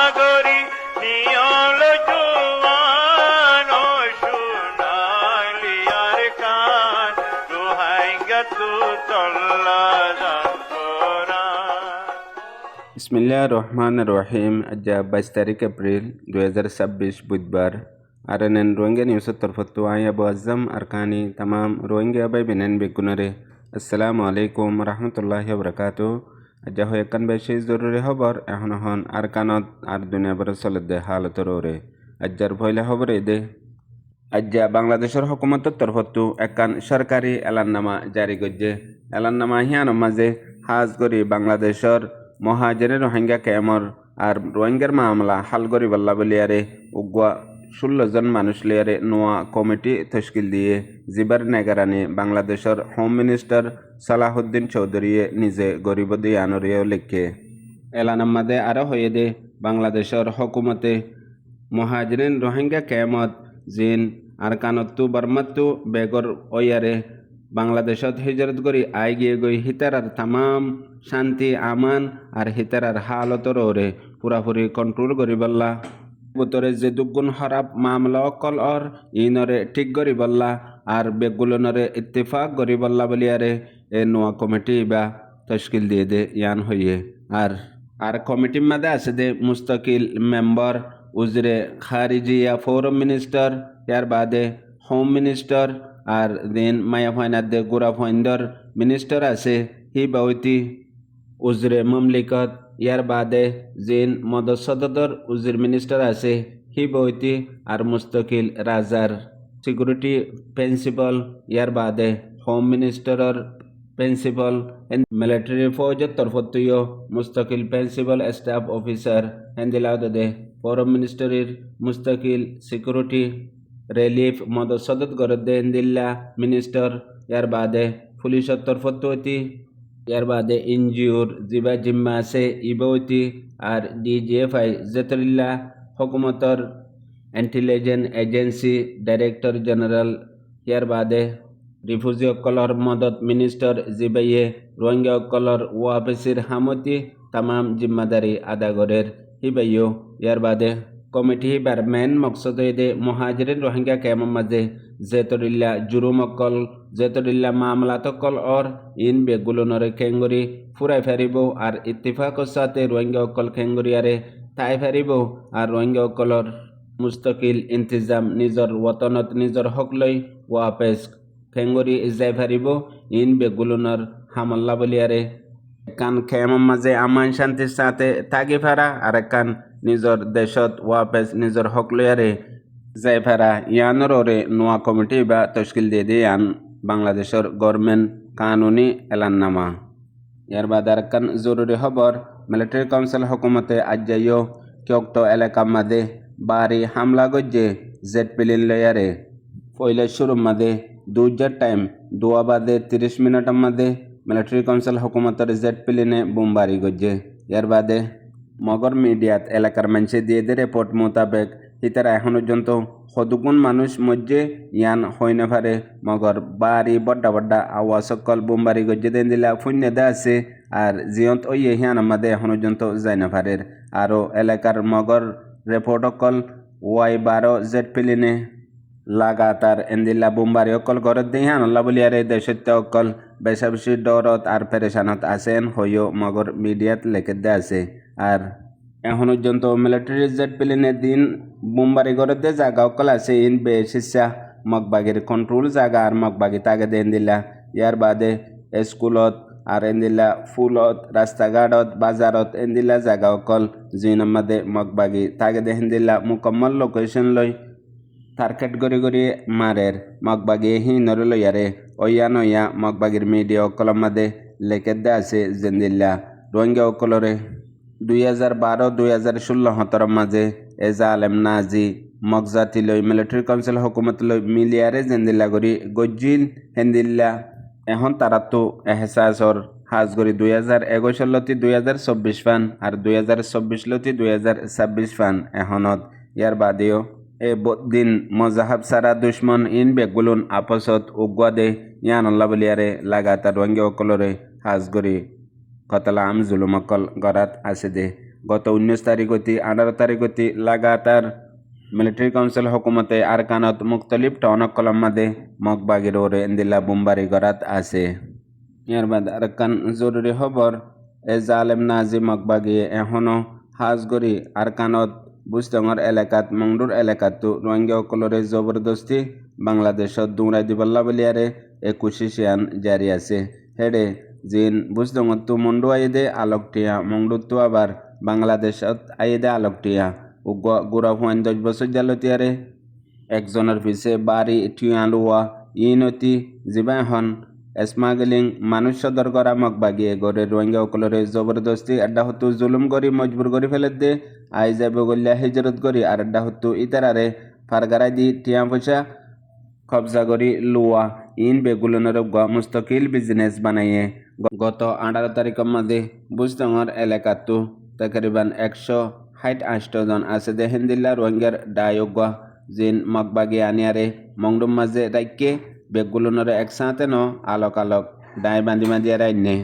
সাগরী নিয়ল জুয়ান ও সোনালিয়ার কান রোহাঙ্গা তু চল্লা বিসমিল্লাহ রহমান রহিম। আজ 22 তারিখ এপ্রিল 2026 বুধবার। আরএনএন রোহিঙ্গা নিউজের তরফত আই আবু আজম আরকানি তামাম রোহিঙ্গা বাই বেনেন বেগুনরে আসসালামু আলাইকুম রহমতুল্লাহি বরকাতু। আজ হয় কান বেশি জরুরি খবর এখন হন আরকানত আর দুনিয়া বড় চলতে হালতর ওরে আজ্জার ভয়লা খবর দে। আজ বাংলাদেশের হুকুমতের তরফত একান সরকারি এলাননামা জারি করছে। এলাননামা হিয়ানোর মাঝে হাজ করি বাংলাদেশের মহাজের রোহিঙ্গা ক্যামর আর রোহিঙ্গার মামলা হাল করি বল্লা বলিয়ারে উগুয়া 16 জন মানুষ লিয়ারে নোয়া কমিটি তশকিল দিয়ে জিবার নেগারানি বাংলাদেশের হোম মিনিস্টার সালাহুদ্দিন চৌধুরীয়ে নিজে গরিব দিয়ানরিও লিখে। এলানাম্মাদে আরও হয়ে দে বাংলাদেশের হুকুমতে মহাজরিন রোহিঙ্গা ক্যামত জিন আরকানত্তু বর্মাত্তু বেগর ওয়ারে বাংলাদেশত হিজরত করি আই গিয়ে গই হিতারার তামাম শান্তি আমান আর হিতারার হালতর ওরে পুরাপুরি কন্ট্রোল করি বললা। বুতরে যে দুগুণ খারাপ মামলা অকল অর ইনরে ঠিক করি বললা আর বেগুলনরে ইত্তেফাক করি বললা বলিয়ারে এ নোয়া কমিটি বা তশকিল দিয়ে দে ইয়ান হইয়ে। আর কমিটির মাঝে আছে দে মুস্তাকিল মেম্বার উজরে খারিজিয়া ফোরাম মিনিস্টার, ইয়ার বাদে হোম মিনিস্টার আর দিন মায়া ফাইনার দে গোরা ফাইন্ডর মিনিস্টার আছে হি বাউতি উজরে মমলিকত, ইয়ার বাদে জিন মদসদর উজির মিনিস্টার আছে হি বইতি আর মুস্তাকিল রাজার সিকিউরিটি প্রিন্সিপাল, ইয়ার বাদে হোম মিনিস্টারের প্রিন্সিপাল মিলিটারি ফৌজের তরফত্তিও মুস্তাকিল প্রিন্সিপাল স্টাফ অফিসার হেন্দিলাউদে ফোরাম মিনিস্টারির মুস্তাকিল সিকিউরিটি রিলিফ মদসদত গরদে হেন্দিল্লা মিনিস্টার, ইয়ার বাদে পুলিশের তরফত্তি, ইয়ার বাদে এনজিওর জিবা জিম্মা আছে ইবৌতি আর ডিজিএফআই জেতরিল্লা হুকুমতর ইন্টেলিজেন্স এজেন্সি ডাইরেক্টর জেনারেল, ইয়ার বাদে রিফিউজি অকলর মদত মিনিস্টার জিবাইয়ে রোহিঙ্গা অকলর ওয়াফেসির হামতি তামাম জিম্মাদারি আদা গরের হিবাইও। ইয়ার বাদে কমিটি হিবার মেন মকসদ দে মহাজরিন রোহিঙ্গা ক্যামের মাঝে জেতরিল্লা জুরুম অকল জেতরিল্লা মামলাত অকল অর ইন বেগুলনরে খেঙ্গুরি ফুরাই ফেরিব আর ইত্তিফাকর সাথে রোহিঙ্গা অকল খেঙ্গুরিয়ারে তাই ফেরিব আর রোহিঙ্গা অকলর মুস্তাকিল ইন্তিজাম নিজর ওতনত নিজর হক লই ওয়াপেস খেঙ্গুরি যাই ফেরিব ইন বেগুলনর হামল্লা বলিয়ারে একান খেমের মাঝে আমান শান্তির সাথে থাকি ফেরা আর একান নিজর দেশত ওয়াপেস নিজর হক লইয়ারে যাই ফেরা ইয়ানোর ওরে নোয়া কমিটি বা তশকিল দিয়ে দিয়ে আন বাংলাদেশের গভর্নমেন্ট কানুনি এলাননামা। ইয়ার বাদ আর একান জরুরি খবর মিলিটারি কাউন্সিল হুকুমতে আজ যাইও কিয়ক্ত এলাকা মাঝে বাড়ি হামলা গজ্জে জেট প্লেন লইয়ারে পয়লা শুরুর মাঝে 2 টাইম 2 বাদে 30 মিনিটের মাঝে মিলিটারি কাউন্সিল হুকুমতের জেট প্লেনে বোমবারি গজ্জে। ইয়ার বাদে মগর মিডিয়াত এলাকার মানুষে দিয়ে দে রিপোর্ট মোতাবেক হিতারা এখন পর্যন্ত সদুগুণ মানুষ মধ্যে ইয়ান হই না পারে মগর বাড়ি বড্ডা বড্ডা আওয়াজ সকল বোমবারি গজ্জে দেন দিলা শূন্য দে আছে আর জিয়ন্ত ওই হিয়ান আমাদের এখন পর্যন্ত যাই না পারে। আরও এলাকার মগর রিপোর্ট অকল Y12 জেট প্লেনে লাগাতার এন্দিল্লা বোমবারি অকল গরত দিয়ে হান আল্লাহ বলিয়ারে দেশত্য অকল বেশা বেশি ডরত আর পেরেশানত আছেন হইও মগর মিডিয়াত লেখে দে আছে। আর এখন পর্যন্ত মিলিটারি জেট প্লেনের দিন বোমবারি গরত দিয়ে জায়গা অকল আছে ইন বেশিসা মগবাগির কন্ট্রোল জায়গা আর মগবাগি তাকে দেন দিলা। ইয়ার বাদে স্কুলত আর এন্দিল্লা ফুলত রাস্তাঘাটত বাজারত এন্দিল্লা জায়গা অকল জিনের মাঝে মগবাগি তাকে দেন দিলা মুকম্মল লোকেশন লই টার্গেট গড়ি গড়ি মারের মগবাগি হিনরে লইয়ারে ওয়া নয়া মগবাগির মিডিয়া অকলের মাঝে লেখে দে আছে জেন্দিল্লা রোহিঙ্গা অকলরে 2012-2016 মাঝে এজা আলেম নাজি মগজাতি লই মিলিটারি কাউন্সিল হুকুমত লই মিলিয়ারে জেন্দিল্লা গড়ি গজ্জিল হেন্দিল্লা এখন তারা তো এহসাসর হাজ গড়ি 2021 লতি 2024 ফান আর 2024 লতি 2026 ফান এখনত। ইয়ার বাদেও এ দিন মজাহাব সারা দুশ্মন ইন বেগুলুন আপসত উগুয়া দে ইয়ান আল্লাহ বলিয়ারে লাগাতার রোহিঙ্গা অকলরে হাজ গড়ি কতলা আম জুলুম অকল গড়াত আছে দে। গত 19 তারিখ হইতে 18 তারিখ হইতে লাগাতার মিলিটারি কাউন্সিল হুকুমতে আরকানত মুখতলিফ টাউনক কলম মাদে মগবাগির ওরে এন্দিল্লা বুমবারি গরাত আছে। ইয়ার বাদ আরকান জরুরি খবর এ জালেম নাজি মগবাগিয়ে এখনো হাজগরি আরকানত বুজডঙর এলাকাত মংডুর এলাকাতো রোহিঙ্গা সকলরে জবরদস্তি বাংলাদেশত দৌড়াই দিবল্লা বলিয়ারে 21 সিয়ান জারি আছে। হেডে জিন বুজডঙতো মন্ডু আইদে আলোকটিয়া মংডুতো আবার বাংলাদেশত আইদে আলোকটিয়া ও গুড়া হুয়ান 10 বছর জালতিয়ারে একজনের পিছে বাড়ি টিয়ালুয়া ইনতি জিবা এখন স্মাগলিং মানুষ সদর করা মগবাগিয়ে গড়ে রোহিঙ্গা সকলরে জবরদস্তি আড্ডা হতো জুলুম করি মজবুর করি ফেলে দে আই যাবে গলিয়া হিজরত করি আর আড্ডা হতো ইতারারে ফারগারাই দি টিয়া পয়সা কবজা করি লুয়া ইন বেগুলনের মুস্তকিল বিজনেস বানাইয়ে গত 18 তারিখের মধ্যে বুজডঙর এলাকাতো তকরিবান 168 জন আছে দে হিন্দিল্লা রোহিঙ্গার ডায়োগ জিন মগবাগি আনিয়ারে মংডুম মাঝে রাইকে বেগুলনের একসাথে ন আলোক আলোক ডাই বান্ধি বান্ধিয়া রাইনে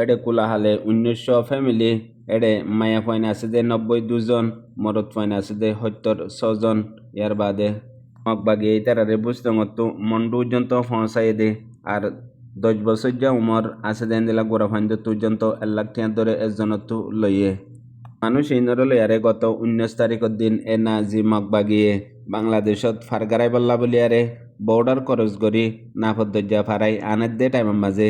এডে কুলাহালে 1900 ফ্যামিলি এডে মায়া ফয়না আছে দে 92 জন মরদ ফয়না আছে দে 76 জন ইয়ার বাদে মগবাগি তারারে বুজডঙতো মন্ডু পর্যন্ত পৌঁছাই দে আর 10 বছর যা উমর আছে দেন দিলা গোড়া ফাইন্দ পর্যন্ত 1 লাখ টাকা ধরে একজনতো লইয়ে মানুষ ইনরে লইয়ারে গত 19 তারিখের দিন এ নাজি মগবাগিয়ে বাংলাদেশত ফারগারাই বল্লা বলিয়ারে বর্ডার ক্রস করি নাফদ্দা ফারাই আনের দে টাইমের মাঝে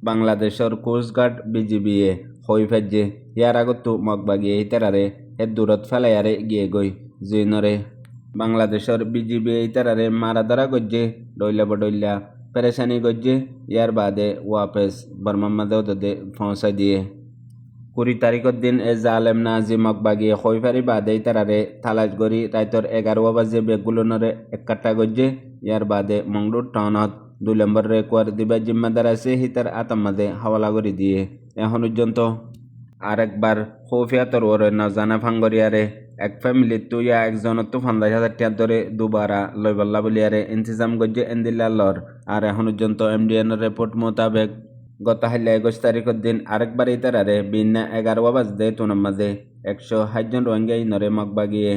বাংলাদেশের কোস্টগার্ড বিজিবিএ হই ফেজে ইয়ার আগতো মগবাগিয়ে ইতারারে এ দূরত ফেলাইয়ারে গিয়ে গই জিনরে বাংলাদেশের বিজিবিএ ইতারারে মারা ধরা গজ্জে ডইলা বডইলা পেরেশানি গজ্জে ইয়ার বাদে ওয়াপেস বর্মাম্মাদেও দে পৌঁছাই দিয়ে 20 তারিখের দিন এ জালেম নাজি মগবাগিয়ে খৈফারি বাদে ইতারারে তালাশ করি রাইতর 11 বাজে বেগুলনরে একটা গজ্জে ইয়ার বাদে মংডুর টাউনত 2 নম্বর রেকোয়ার দিবা জিম্মাদার আছে হিতার আতাম্মাদে হাওয়ালা করে দিয়ে এখন পর্যন্ত আরেকবার খৌফিয়াতর ওরে নজানা ফাঙ্গরিয়ারে এক ফ্যামিলি তো ইয়া একজনত 50,000 টাকা ধরে দুবারা লইবল্লা বলিয়ারে ইন্তজাম গজ্জে এন্দিল্লা লর আর এখন পর্যন্ত এমডিএন রিপোর্ট মোতাবেক গত 21 তারিখের দিন আরেকবার ইতারারে বিন্না 11 বাজে তুনার মাঝে 160 জন রোহিঙ্গা ইনরে মগবাগিয়ে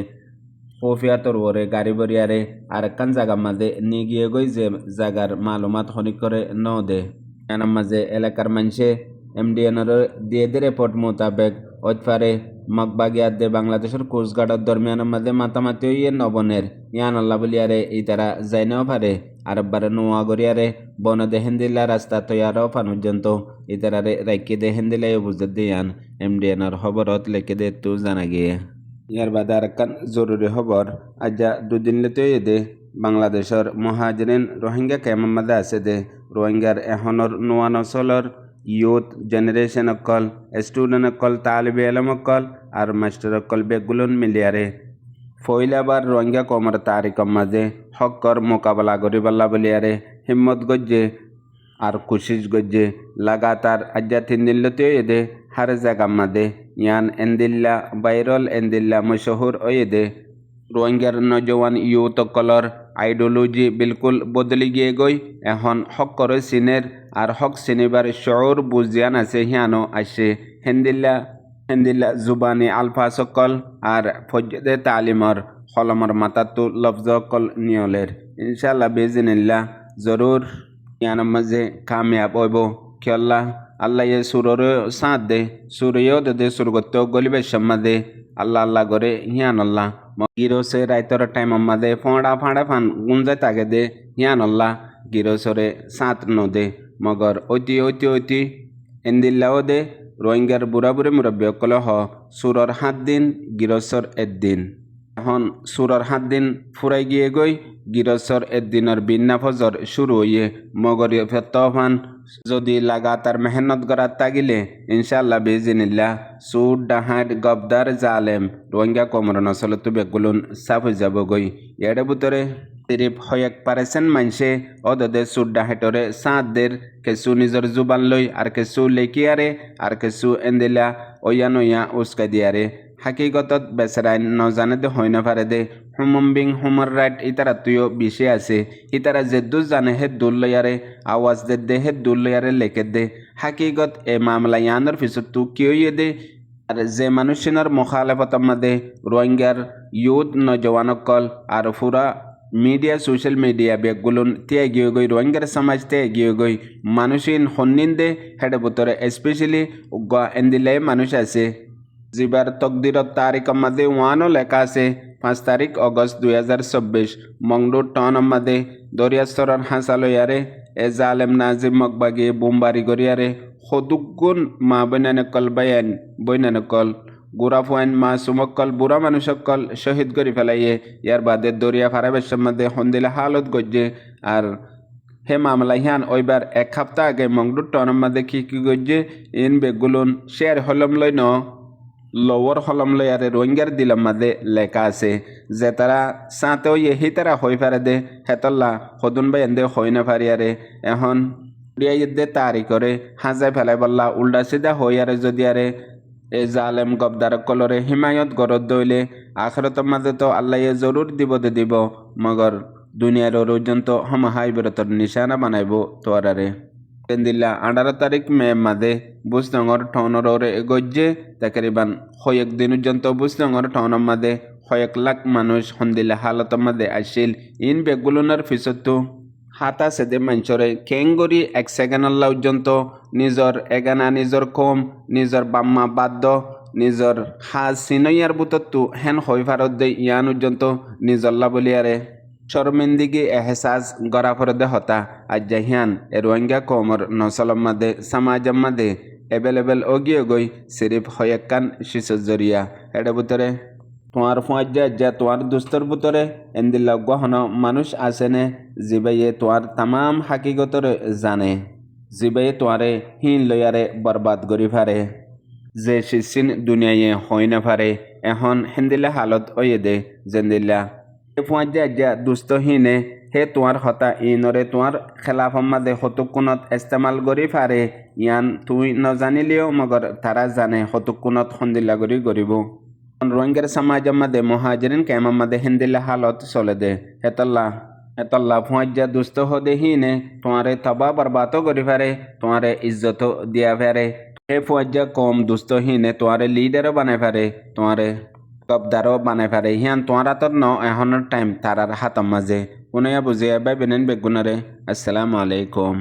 খৌফিয়াতর ওরে গাড়ি বরিয়ারে আরেকখান জায়গার মাঝে নিয়ে গিয়ে গই যে জায়গার মালুমাত খনিক করে ন দে এনার মাঝে এলাকার মানুষে এমডিএনের দিয়ে দে রিপোর্ট মোতাবেক ওইফারে মগবাগিয়ার দে বাংলাদেশের কোস্টগার্ডের দরমিয়ানের মাঝে মাতামাতি ইয়ে নবনের ইয়ান আল্লাহ বলিয়ারে ইতারা যাইনেও পারে আরবারে নোয়া গরিয়ারে বন দে হেন্দিল্লা রাস্তা তৈয়ারও পান পর্যন্ত ইতারারে রাইকে দে হেন্দিলাই বুঝতে দিয়ান এমডিএনের খবরত লেখে দে তো জানা গিয়ে ইয়ার বাদে আরেকখান জরুরি খবর আজা দুদিন লেতে দে বাংলাদেশের মহাজরিন রোহিঙ্গা ক্যাম্পের মাঝে আছে দে রোহিঙ্গার এখনর নোয়া নসলর ইউথ জেনারেশন অকল স্টুডেন্ট অকল তালিবে এলম অকল আর মাস্টার অকল বেগুলন মিলিয়ারে ফইলাবার রোহিঙ্গা কমর তারিখের মাঝে হকর মোকাবেলা করিবাল্লা বলিয়ারে হিম্মত গজ্জে আর কোশিশ গজ্জে লাগাতার আজ্জা 3 দিন লতে দে হার জায়গার মাঝে ইয়ান এন্দিল্লা ভাইরাল এন্দিল্লা মশহুর দে রোহিঙ্গার নজওয়ান ইউথ অকলর আইডিওলজি বিলকুল বদলি গিয়ে গই এখন হক করে সিনের আর হক সিনিবার শৌর বুঝিয়ান আছে হিয়ানো আসে হেন্দিল্লা জুবানি আলফা সকল আর ফজ্জদে তালিমর কলমর মাতাতো লফজ অকল নিয়লের ইনশাল্লাহ বেজিনিল্লাহ জরুর ইয়ানোর মাঝে কামিয়াব হইব খেয়াল্লাহ আল্লাহ ইয়ে সুরর সাঁত দে সুরিও দে সুরগত গলিবের সম্মাদে আল্লাহ আল্লাহ করে হিয়ানল্লাহ গিরোসে রাইতর টাইম মাদে ফোঁড়া ফান গুঞ্জাই তাকে দে হিয়ানল্লাহ গিরোসরে সাঁত ন দে মগর ঐতি এন্দিল্লাও দে রোহিঙ্গার বুড়াবুড়ি মুরব্বী অকল সুরর 7 দিন গিরসর 1 দিন এখন সুরর 7 দিন ফুরাই গিয়ে গই গিরসর 1 দিনের বিন্না ফজর শুরু হইয়ে মগর ফেতফান যদি লাগাতার মেহনত করার তাগিলে ইনশাল্লাহ বেজিনিল্লাহ সুর ডাহাট গবদার জালেম রোহিঙ্গা কমর নসলত বেগুলুন সাফ হয়ে যাব গই এর ভিতরে তিরিপ 1% মানুষে অদে সুর ডাহাটরে সাঁতদের কেসু নিজের জুবান লই আর কেসু লেকিয়ারে আর কেসু এন্দিলা ওয়া উস্কা দিয়ারে হাকিগতত বেসরাইন নজানে দে হয় না পারে দে হুমার রাইট ইতারা তুইও বিষে আছে ইতারা যে দু জানে হে দুল লয়ারে আওয়াজ দে হে দুল লয়ারে লেখে দে হাকিগত এ মামলা ইয়ানোর পিছত তু কিয়ে দে আর যে মানুষজনের মুখালেফতের মধ্যে রোহিঙ্গার ইউথ নজওয়ানকল আর পুরা মিডিয়া সোশ্যাল মিডিয়া বেগুলুন তে গিয়ে গই রোহিঙ্গার সমাজ তে গিয়ে গই মানুষিন হন্নিন্দে হেডে বুতরে স্পেশালি এন্দিলে মানুষ আছে জিবার তকদিরত তারিখের মধ্যে ওয়ানও লেখা আছে 5 তারিখ অগস্ট 2024 মংডুর টনের মধ্যে দরিয়াস্তরণ হাসালয়ারে এ জালেম নাজিম মকবাগি বোমবারি গরিয়ারে সদুগুণ মা বৈনানকল বায়ান বৈনানকল গুড়া ফুয়াইন মা সুমক্কল বুড়া মানুষকল শহীদ করে ফেলাইয়ে ইয়ার বাদে দরিয়া ফারাবেশের মধ্যে হন্দিলা হালত গজ্জে আর হে মামলা হিয়ান ওইবার 1 সপ্তাহ আগে মংডুর টনের মধ্যে কি গজ্জে ইন বেগুলুন শেয়ার হলম লই ন লোয়ার হলম লই আরে রোহিঙ্গার দিলাম মধ্যে লেখা আছে যে তারা সাঁতেও ইহি তারা হয়ে পারে দে হেতল্লা সদুন বাই এন্দে হই না পারি আরে এখন দে তারি করে হাজাই ফেলাই বললা উল্টা সিধা হই আরে যদি আরে এ জালেম গবদার কলরে হিমায়ত গরদ দইলে আখরতের মাঝে তো আল্লাহ জরুর দিব দে দিব মগর দুনিয়ার পর্যন্ত হমহাই বিরতর নিশানা বানাইব তোয়ারে দিল্লা 18 তারিখ মে মাদে বুসনগর টনরে গজ্জে তাকরিবান কয়েক দিন পর্যন্ত বুসনগর টনের মাদে কয়েক লাখ মানুষ হন্দিলা হালতের মাদে আসিল ইন বেগুলুনার পিছতো হাতা সেদে মানুষরে কেঙ্গরি 1 সেকেন্ডর পর্যন্ত নিজর এগানা নিজর কম নিজর বাম্মা বাদ্য নিজর হাজ সিনইয়ার বুতত্তু হেন হই ভারত দে ইয়ান পর্যন্ত নিজল্লা বলিয়ারে শর্মিন্দিগি এহসাস গড়া ফরদে হতা আজ জাহিয়ান এ রোহিঙ্গা কমর নসলম মাদে সমাজম মাদে এভেলেবেল ওগিয়ে গই সিরিফ হয়েকান শিশুর জরিয়া এটা বুতরে তোমার ফুয়াজ্জা যা তোমার দুস্তর বুতরে এন্দিল্লা গহন মানুষ আসেনে জিবাইয়ে তোমার তামাম হাকিগতরে জানে জিবাইয়ে তোমারে হিন লয়ারে বরবাদ করি ফারে যে শিশিন দুনিয়ায় হই না ফারে এখন হেন্দিল্লা হালত ওয়ে দে জেন্দিল্লা ফুয়াজ্জা যা দুস্তহীনে হে তোমার হতা ইনরে তোমার খেলাফর মাদে হতুকুনত ইস্তেমাল করি ফারে ইয়ান তুই নজানিলেও মগর তারা জানে হতুকুনত হন্দিল্লা করি গরিব রোহিঙ্গার সমাজের মধ্যে মহাজরিন কেমার মধ্যে হিন্দিল্লা হালত চলে দে হেতল্লা ফুয়াজ্জা দুস্থ হদে হিনে তোমারে তবা বরবাদও করি ফারে তোমারে ইজ্জত দিয়া ফারে হে ফুয়াজ্জা কম দুস্থ হিনে তোমারে লিডারও বানাই ফারে তোমারে গবদারও বানাই ফারে হিয়ান তোমার হাতত ন এখনের টাইম তারার হাতর মাঝে কোনে বুঝিয়া বাই বেনেন বেগুনারে আসসালামু আলাইকুম।